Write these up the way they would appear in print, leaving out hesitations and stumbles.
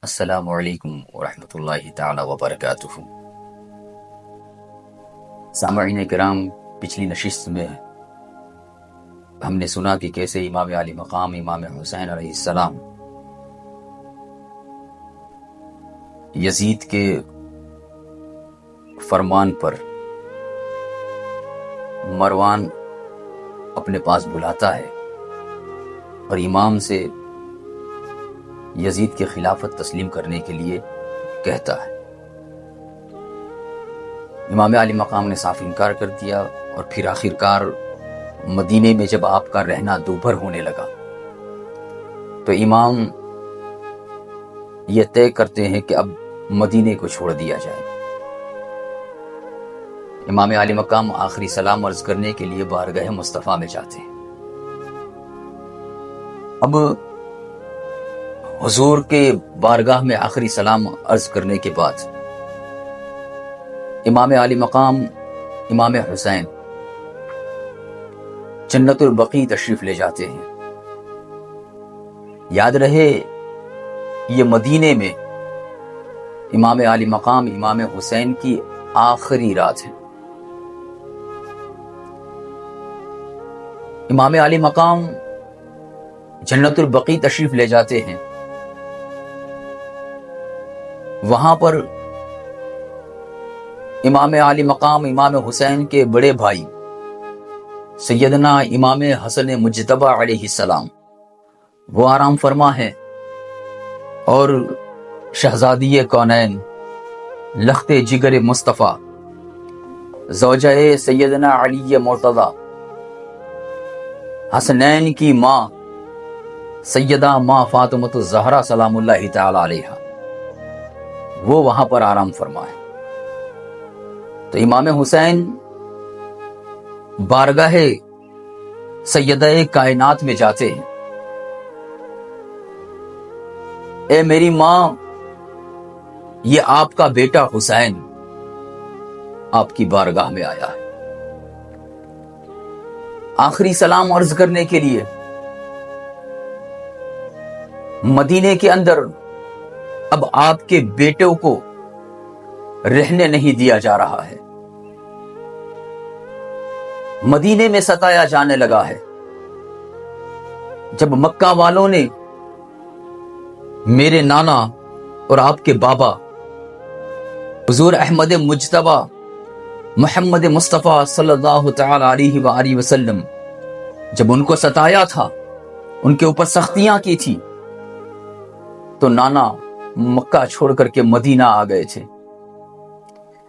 السلام علیکم ورحمۃ اللہ تعالی وبرکاتہ۔ سامعین کرام، پچھلی نشست میں ہم نے سنا کہ کیسے امام علی مقام امام حسین علیہ السلام یزید کے فرمان پر مروان اپنے پاس بلاتا ہے اور امام سے یزید کی خلافت تسلیم کرنے کے لیے کہتا ہے۔ امام علی مقام نے صاف انکار کر دیا اور پھر آخر کار مدینے میں جب آپ کا رہنا دوبھر ہونے لگا تو امام یہ طے کرتے ہیں کہ اب مدینے کو چھوڑ دیا جائے۔ امام علی مقام آخری سلام عرض کرنے کے لیے بارگاہ مصطفیٰ میں جاتے ہیں۔ اب حضور کے بارگاہ میں آخری سلام عرض کرنے کے بعد امام علی مقام امام حسین جنت البقیع تشریف لے جاتے ہیں۔ یاد رہے یہ مدینے میں امام علی مقام امام حسین کی آخری رات ہے۔ امام علی مقام جنت البقیع تشریف لے جاتے ہیں۔ وہاں پر امام علی مقام امام حسین کے بڑے بھائی سیدنا امام حسن مجتبی علیہ السلام وہ آرام فرما ہے، اور شہزادی کونین لخت جگر مصطفیٰ زوجہ سیدنا علی مرتضی حسنین کی ماں سیدہ ماں فاطمۃ الزہرا سلام اللہ تعالی علیہا وہ وہاں پر آرام فرما ہے۔ تو امام حسین بارگاہ سیدہ کائنات میں جاتے ہیں۔ اے میری ماں، یہ آپ کا بیٹا حسین آپ کی بارگاہ میں آیا ہے آخری سلام عرض کرنے کے لیے۔ مدینے کے اندر اب آپ کے بیٹوں کو رہنے نہیں دیا جا رہا ہے، مدینے میں ستایا جانے لگا ہے۔ جب مکہ والوں نے میرے نانا اور آپ کے بابا حضور احمد مجتبی محمد مصطفیٰ صلی اللہ تعالی علیہ وآلہ وسلم جب ان کو ستایا تھا، ان کے اوپر سختیاں کی تھی، تو نانا مکہ چھوڑ کر کے مدینہ آ گئے تھے۔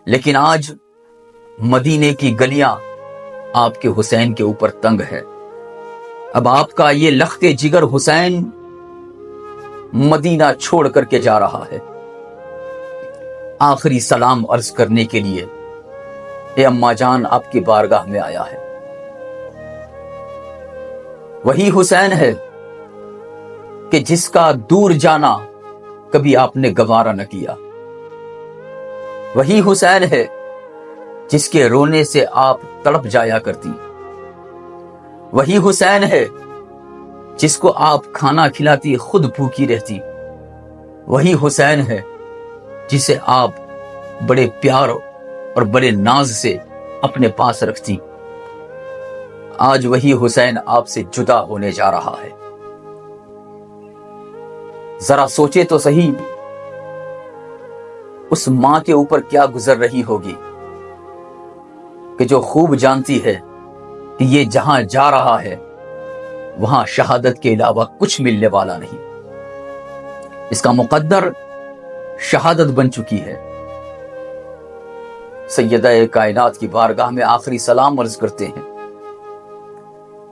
لیکن آج مدینے کی گلیاں آپ کے حسین کے اوپر تنگ ہے۔ اب آپ کا یہ لخت جگر حسین مدینہ چھوڑ کر کے جا رہا ہے آخری سلام عرض کرنے کے لیے۔ اے اماں جان، آپ کی بارگاہ میں آیا ہے۔ وہی حسین ہے کہ جس کا دور جانا کبھی آپ نے گوارا نہ کیا۔ وہی حسین ہے جس کے رونے سے آپ تڑپ جایا کرتی۔ وہی حسین ہے جس کو آپ کھانا کھلاتی خود بھوکی رہتی۔ وہی حسین ہے جسے آپ بڑے پیار اور بڑے ناز سے اپنے پاس رکھتی۔ آج وہی حسین آپ سے جدا ہونے جا رہا ہے۔ ذرا سوچے تو صحیح، اس ماں کے اوپر کیا گزر رہی ہوگی کہ جو خوب جانتی ہے کہ یہ جہاں جا رہا ہے وہاں شہادت کے علاوہ کچھ ملنے والا نہیں۔ اس کا مقدر شہادت بن چکی ہے۔ سیدہ کائنات کی بارگاہ میں آخری سلام عرض کرتے ہیں۔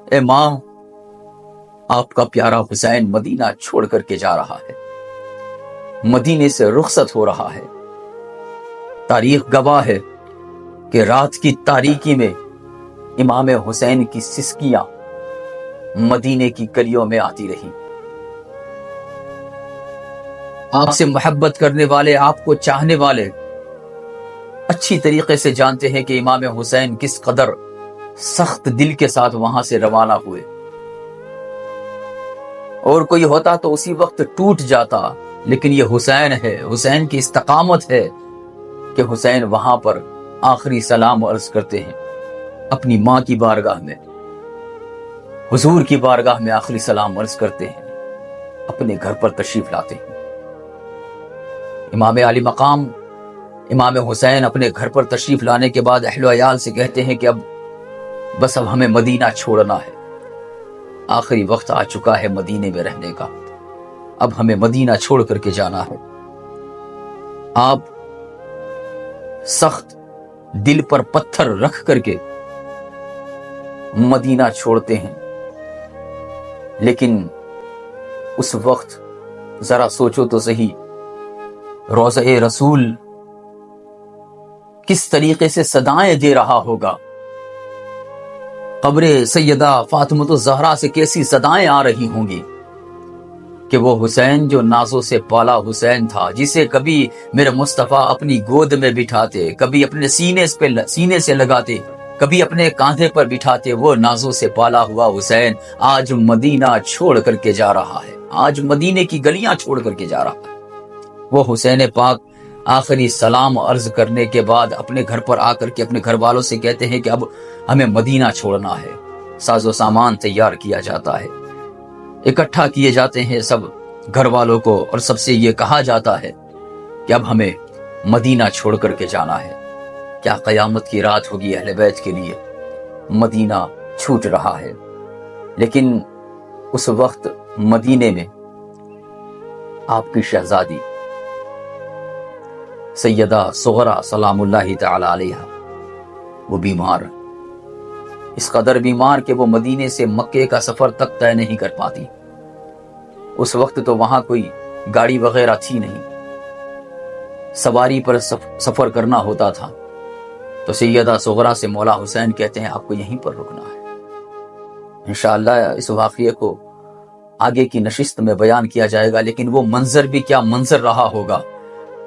اے ماں، آپ کا پیارا حسین مدینہ چھوڑ کر کے جا رہا ہے، مدینے سے رخصت ہو رہا ہے۔ تاریخ گواہ ہے کہ رات کی تاریکی میں امام حسین کی سسکیاں مدینے کی گلیوں میں آتی رہی۔ آپ سے محبت کرنے والے، آپ کو چاہنے والے اچھی طریقے سے جانتے ہیں کہ امام حسین کس قدر سخت دل کے ساتھ وہاں سے روانہ ہوئے، اور کوئی ہوتا تو اسی وقت ٹوٹ جاتا لیکن یہ حسین ہے، حسین کی استقامت ہے کہ حسین وہاں پر آخری سلام عرض کرتے ہیں، اپنی ماں کی بارگاہ میں، حضور کی بارگاہ میں آخری سلام عرض کرتے ہیں، اپنے گھر پر تشریف لاتے ہیں۔ امام علی مقام امام حسین اپنے گھر پر تشریف لانے کے بعد اہل و عیال سے کہتے ہیں کہ اب ہمیں مدینہ چھوڑنا ہے، آخری وقت آ چکا ہے مدینے میں رہنے کا، اب ہمیں مدینہ چھوڑ کر کے جانا ہے۔ آپ سخت دل پر پتھر رکھ کر کے مدینہ چھوڑتے ہیں، لیکن اس وقت ذرا سوچو تو صحیح، روضہ رسول کس طریقے سے صدائیں دے رہا ہوگا، قبر سیدہ فاطمہ الزہرا سے کیسی صدائیں آ رہی ہوں گی کہ وہ حسین جو نازوں سے پالا حسین تھا، جسے کبھی میرے مصطفیٰ اپنی گود میں بٹھاتے، کبھی اپنے سینے سے لگاتے، کبھی اپنے کاندھے پر بٹھاتے، وہ نازوں سے پالا ہوا حسین آج مدینہ چھوڑ کر کے جا رہا ہے، آج مدینے کی گلیاں چھوڑ کر کے جا رہا ہے۔ وہ حسین پاک آخری سلام عرض کرنے کے بعد اپنے گھر پر آ کر کے اپنے گھر والوں سے کہتے ہیں کہ اب ہمیں مدینہ چھوڑنا ہے۔ ساز و سامان تیار کیا جاتا ہے، اکٹھا کیے جاتے ہیں سب گھر والوں کو، اور سب سے یہ کہا جاتا ہے کہ اب ہمیں مدینہ چھوڑ کر کے جانا ہے۔ کیا قیامت کی رات ہوگی اہل بیت کے لیے، مدینہ چھوٹ رہا ہے۔ لیکن اس وقت مدینے میں آپ کی شہزادی سیدہ صغرا سلام اللہ تعالی علیہ وہ بیمار، اس قدر بیمار کہ وہ مدینے سے مکے کا سفر تک طے نہیں کر پاتی۔ اس وقت تو وہاں کوئی گاڑی وغیرہ تھی نہیں، سواری پر سفر کرنا ہوتا تھا۔ تو سیدہ صغرا سے مولا حسین کہتے ہیں آپ کو یہیں پر رکنا ہے۔ انشاءاللہ اس واقعے کو آگے کی نشست میں بیان کیا جائے گا، لیکن وہ منظر بھی کیا منظر رہا ہوگا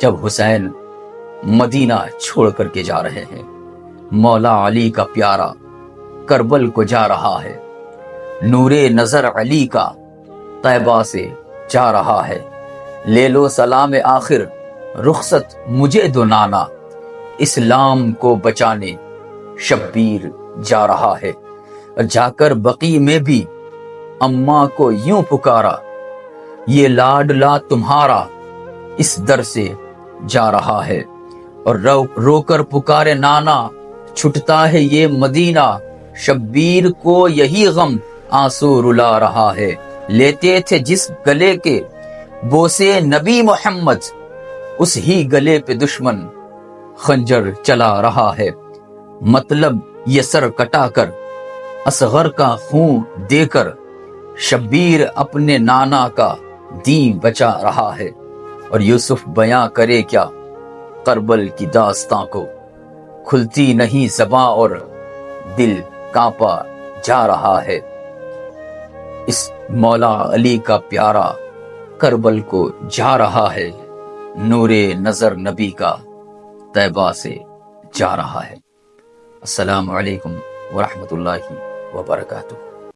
جب حسین مدینہ چھوڑ کر کے جا رہے ہیں۔ مولا علی کا پیارا کربل کو جا رہا ہے، نور نظر علی کا طیبہ سے جا رہا ہے، لے لو سلام آخر رخصت مجھے دو نانا، اسلام کو بچانے شبیر جا رہا ہے۔ جا کر بقی میں بھی اماں کو یوں پکارا، یہ لاڈلا تمہارا اس در سے جا رہا ہے، اور رو کر پکارے نانا چھٹتا ہے یہ مدینہ، شبیر کو یہی غم آنسو رلا رہا ہے۔ لیتے تھے جس گلے کے بوسے نبی محمد، اس ہی گلے پہ دشمن خنجر چلا رہا ہے۔ مطلب یہ سر کٹا کر اصغر کا خون دے کر، شبیر اپنے نانا کا دین بچا رہا ہے۔ اور یوسف بیاں کرے کیا کربل کی داستاں کو، کھلتی نہیں زباں اور دل کانپا جا رہا ہے۔ اس مولا علی کا پیارا کربل کو جا رہا ہے، نور نظر نبی کا طیبہ سے جا رہا ہے۔ السلام علیکم ورحمۃ اللہ وبرکاتہ۔